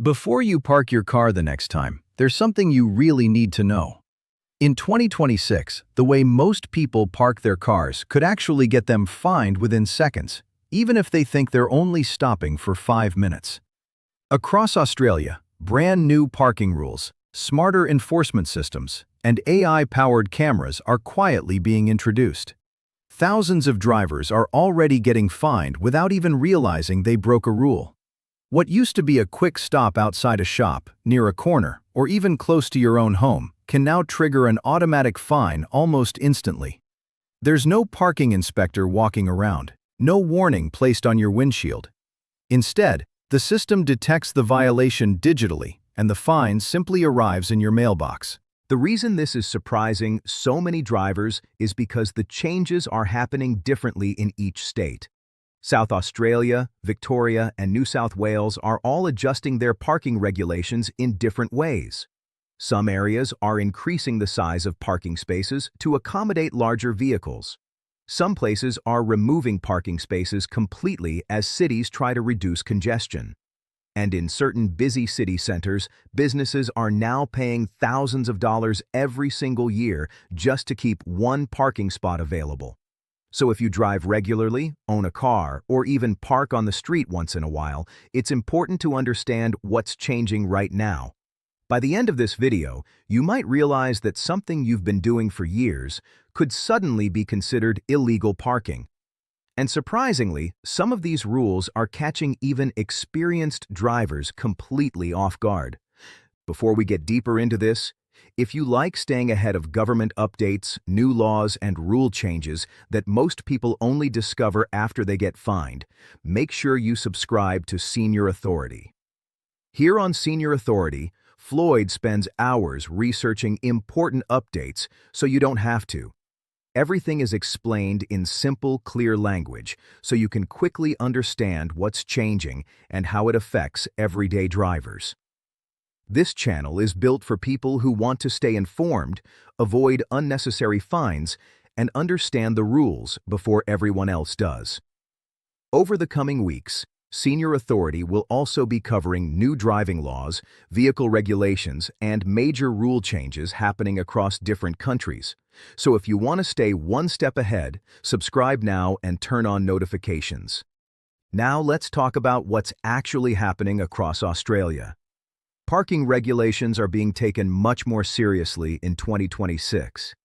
Before you park your car the next time, there's something you really need to know. In 2026, the way most people park their cars could actually get them fined within seconds, even if they think they're only stopping for 5 minutes. Across Australia, brand new parking rules, smarter enforcement systems, and AI-powered cameras are quietly being introduced. Thousands of drivers are already getting fined without even realizing they broke a rule. What used to be a quick stop outside a shop, near a corner, or even close to your own home, can now trigger an automatic fine almost instantly. There's no parking inspector walking around, no warning placed on your windshield. Instead, the system detects the violation digitally, and the fine simply arrives in your mailbox. The reason this is surprising so many drivers is because the changes are happening differently in each state. South Australia, Victoria, and New South Wales are all adjusting their parking regulations in different ways. Some areas are increasing the size of parking spaces to accommodate larger vehicles. Some places are removing parking spaces completely as cities try to reduce congestion. And in certain busy city centers, businesses are now paying thousands of dollars every single year just to keep one parking spot available. So if you drive regularly, own a car, or even park on the street once in a while, it's important to understand what's changing right now. By the end of this video, you might realize that something you've been doing for years could suddenly be considered illegal parking. And surprisingly, some of these rules are catching even experienced drivers completely off guard. Before we get deeper into this, if you like staying ahead of government updates, new laws, and rule changes that most people only discover after they get fined, make sure you subscribe to Senior Authority. Here on Senior Authority, Floyd spends hours researching important updates so you don't have to. Everything is explained in simple, clear language so you can quickly understand what's changing and how it affects everyday drivers. This channel is built for people who want to stay informed, avoid unnecessary fines, and understand the rules before everyone else does. Over the coming weeks, Senior Authority will also be covering new driving laws, vehicle regulations, and major rule changes happening across different countries. So if you want to stay one step ahead, subscribe now and turn on notifications. Now let's talk about what's actually happening across Australia. Parking regulations are being taken much more seriously in 2026.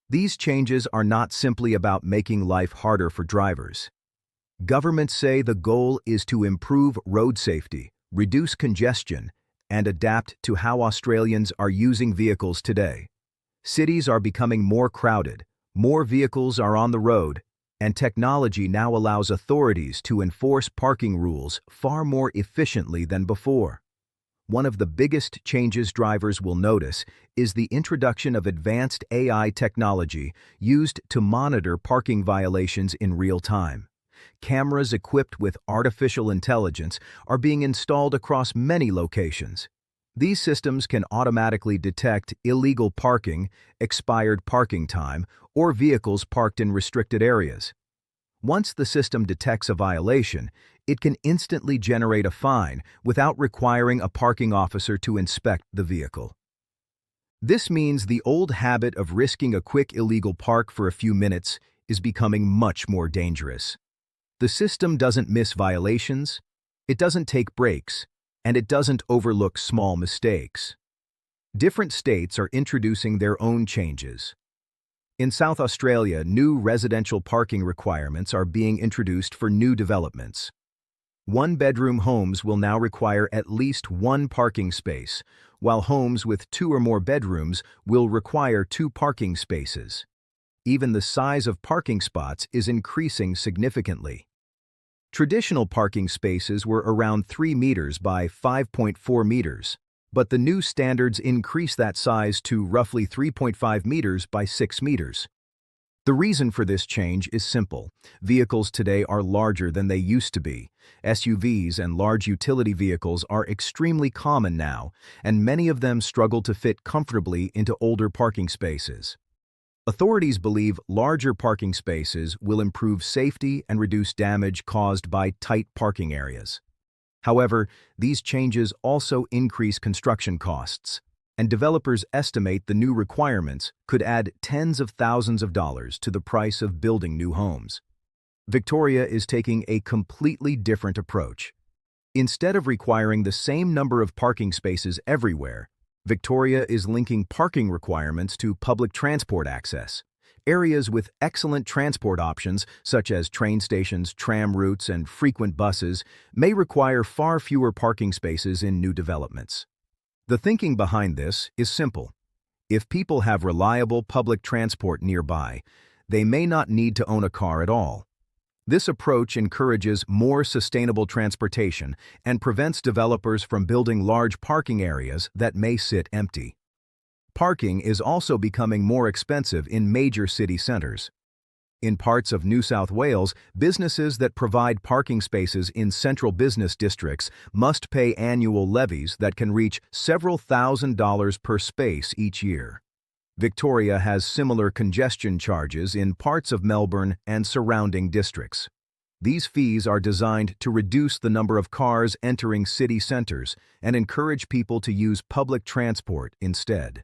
These changes are not simply about making life harder for drivers. Governments say the goal is to improve road safety, reduce congestion, and adapt to how Australians are using vehicles today. Cities are becoming more crowded, more vehicles are on the road, and technology now allows authorities to enforce parking rules far more efficiently than before. One of the biggest changes drivers will notice is the introduction of advanced AI technology used to monitor parking violations in real time. Cameras equipped with artificial intelligence are being installed across many locations. These systems can automatically detect illegal parking, expired parking time, or vehicles parked in restricted areas. Once the system detects a violation, it can instantly generate a fine without requiring a parking officer to inspect the vehicle. This means the old habit of risking a quick illegal park for a few minutes is becoming much more dangerous. The system doesn't miss violations, it doesn't take breaks, and it doesn't overlook small mistakes. Different states are introducing their own changes. In South Australia, new residential parking requirements are being introduced for new developments. One-bedroom homes will now require at least one parking space, while homes with 2 or more bedrooms will require 2 parking spaces. Even the size of parking spots is increasing significantly. Traditional parking spaces were around 3 meters by 5.4 meters, but the new standards increase that size to roughly 3.5 meters by 6 meters. The reason for this change is simple. Vehicles today are larger than they used to be. SUVs and large utility vehicles are extremely common now, and many of them struggle to fit comfortably into older parking spaces. Authorities believe larger parking spaces will improve safety and reduce damage caused by tight parking areas. However, these changes also increase construction costs, and developers estimate the new requirements could add tens of thousands of dollars to the price of building new homes. Victoria is taking a completely different approach. Instead of requiring the same number of parking spaces everywhere, Victoria is linking parking requirements to public transport access. Areas with excellent transport options, such as train stations, tram routes, and frequent buses, may require far fewer parking spaces in new developments. The thinking behind this is simple. If people have reliable public transport nearby, they may not need to own a car at all. This approach encourages more sustainable transportation and prevents developers from building large parking areas that may sit empty. Parking is also becoming more expensive in major city centers. In parts of New South Wales, businesses that provide parking spaces in central business districts must pay annual levies that can reach several $1,000s per space each year. Victoria has similar congestion charges in parts of Melbourne and surrounding districts. These fees are designed to reduce the number of cars entering city centers and encourage people to use public transport instead.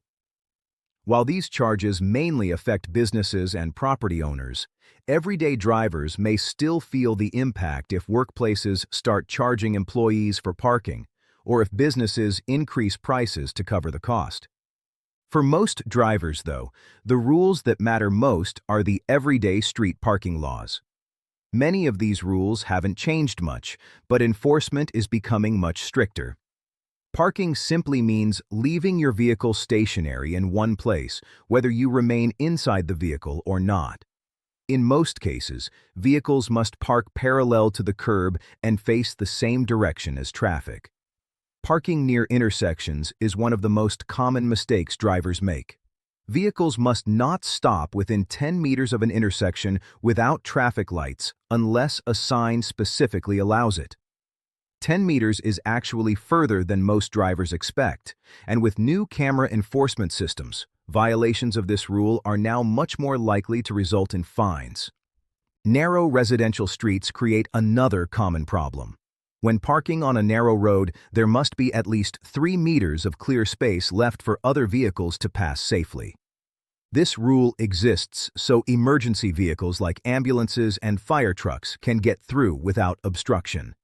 While these charges mainly affect businesses and property owners, everyday drivers may still feel the impact if workplaces start charging employees for parking, or if businesses increase prices to cover the cost. For most drivers, though, the rules that matter most are the everyday street parking laws. Many of these rules haven't changed much, but enforcement is becoming much stricter. Parking simply means leaving your vehicle stationary in one place, whether you remain inside the vehicle or not. In most cases, vehicles must park parallel to the curb and face the same direction as traffic. Parking near intersections is one of the most common mistakes drivers make. Vehicles must not stop within 10 meters of an intersection without traffic lights unless a sign specifically allows it. 10 meters is actually further than most drivers expect, and with new camera enforcement systems, violations of this rule are now much more likely to result in fines. Narrow residential streets create another common problem. When parking on a narrow road, there must be at least 3 meters of clear space left for other vehicles to pass safely. This rule exists so emergency vehicles like ambulances and fire trucks can get through without obstruction.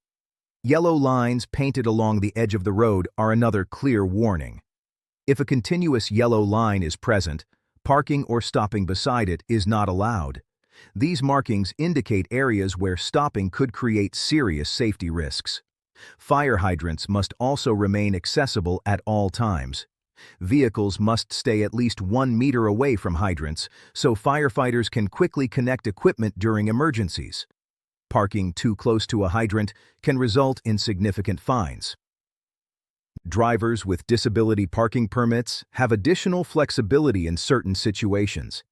Yellow lines painted along the edge of the road are another clear warning. If a continuous yellow line is present, parking or stopping beside it is not allowed. These markings indicate areas where stopping could create serious safety risks. Fire hydrants must also remain accessible at all times. Vehicles must stay at least 1 meter away from hydrants so firefighters can quickly connect equipment during emergencies. Parking too close to a hydrant can result in significant fines. Drivers with disability parking permits have additional flexibility in certain situations.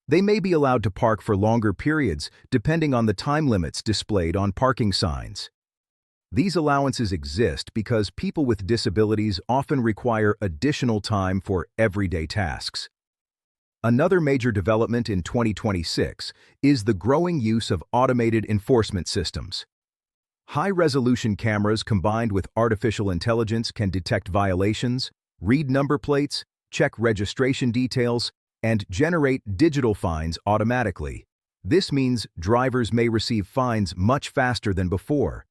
They may be allowed to park for longer periods depending on the time limits displayed on parking signs. These allowances exist because people with disabilities often require additional time for everyday tasks. Another major development in 2026 is the growing use of automated enforcement systems. High-resolution cameras combined with artificial intelligence can detect violations, read number plates, check registration details, and generate digital fines automatically. This means drivers may receive fines much faster than before.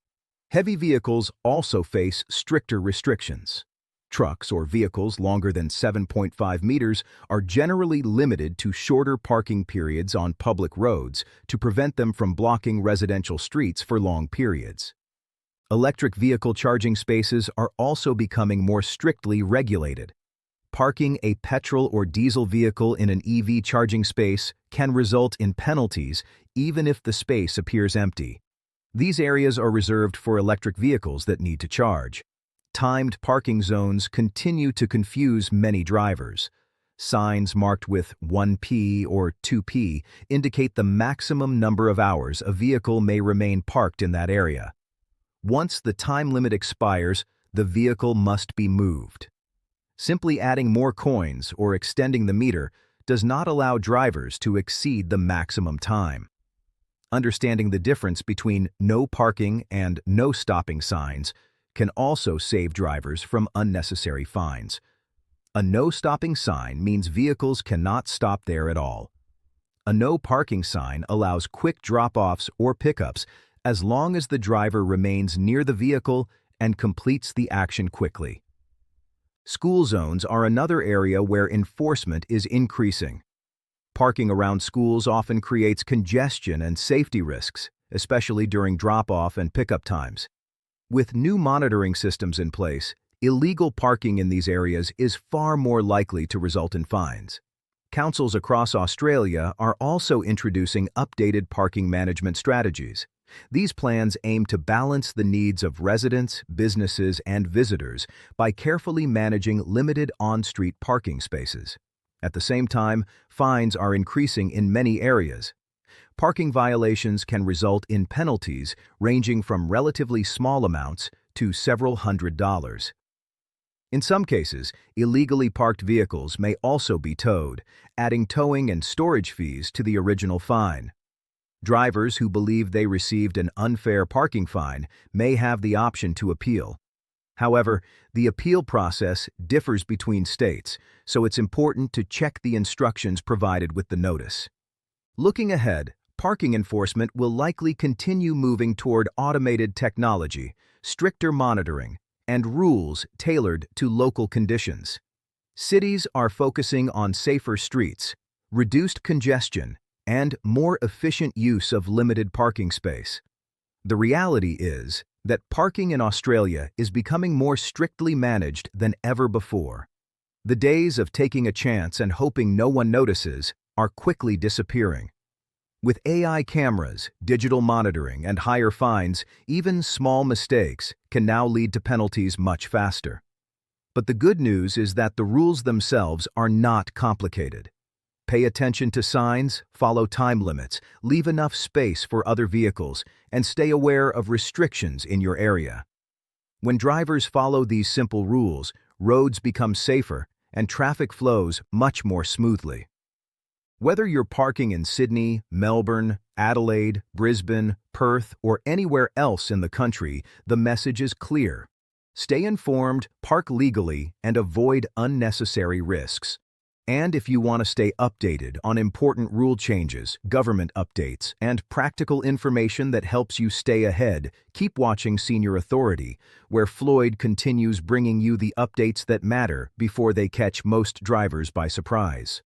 Heavy vehicles also face stricter restrictions. Trucks or vehicles longer than 7.5 meters are generally limited to shorter parking periods on public roads to prevent them from blocking residential streets for long periods. Electric vehicle charging spaces are also becoming more strictly regulated. Parking a petrol or diesel vehicle in an EV charging space can result in penalties even if the space appears empty. These areas are reserved for electric vehicles that need to charge. Timed parking zones continue to confuse many drivers. Signs marked with 1P or 2P indicate the maximum number of hours a vehicle may remain parked in that area. Once the time limit expires, the vehicle must be moved. Simply adding more coins or extending the meter does not allow drivers to exceed the maximum time. Understanding the difference between no parking and no stopping signs can also save drivers from unnecessary fines. A no-stopping sign means vehicles cannot stop there at all. A no parking sign allows quick drop-offs or pickups as long as the driver remains near the vehicle and completes the action quickly. School zones are another area where enforcement is increasing. Parking around schools often creates congestion and safety risks, especially during drop-off and pickup times. With new monitoring systems in place, illegal parking in these areas is far more likely to result in fines. Councils across Australia are also introducing updated parking management strategies. These plans aim to balance the needs of residents, businesses, and visitors by carefully managing limited on-street parking spaces. At the same time, fines are increasing in many areas. Parking violations can result in penalties ranging from relatively small amounts to several $100s. In some cases, illegally parked vehicles may also be towed, adding towing and storage fees to the original fine. Drivers who believe they received an unfair parking fine may have the option to appeal. However, the appeal process differs between states, so it's important to check the instructions provided with the notice. Looking ahead, parking enforcement will likely continue moving toward automated technology, stricter monitoring, and rules tailored to local conditions. Cities are focusing on safer streets, reduced congestion, and more efficient use of limited parking space. The reality is that parking in Australia is becoming more strictly managed than ever before. The days of taking a chance and hoping no one notices are quickly disappearing. With AI cameras, digital monitoring, and higher fines, even small mistakes can now lead to penalties much faster. But the good news is that the rules themselves are not complicated. Pay attention to signs, follow time limits, leave enough space for other vehicles, and stay aware of restrictions in your area. When drivers follow these simple rules, roads become safer and traffic flows much more smoothly. Whether you're parking in Sydney, Melbourne, Adelaide, Brisbane, Perth, or anywhere else in the country, the message is clear. Stay informed, park legally, and avoid unnecessary risks. And if you want to stay updated on important rule changes, government updates, and practical information that helps you stay ahead, keep watching Senior Authority, where Floyd continues bringing you the updates that matter before they catch most drivers by surprise.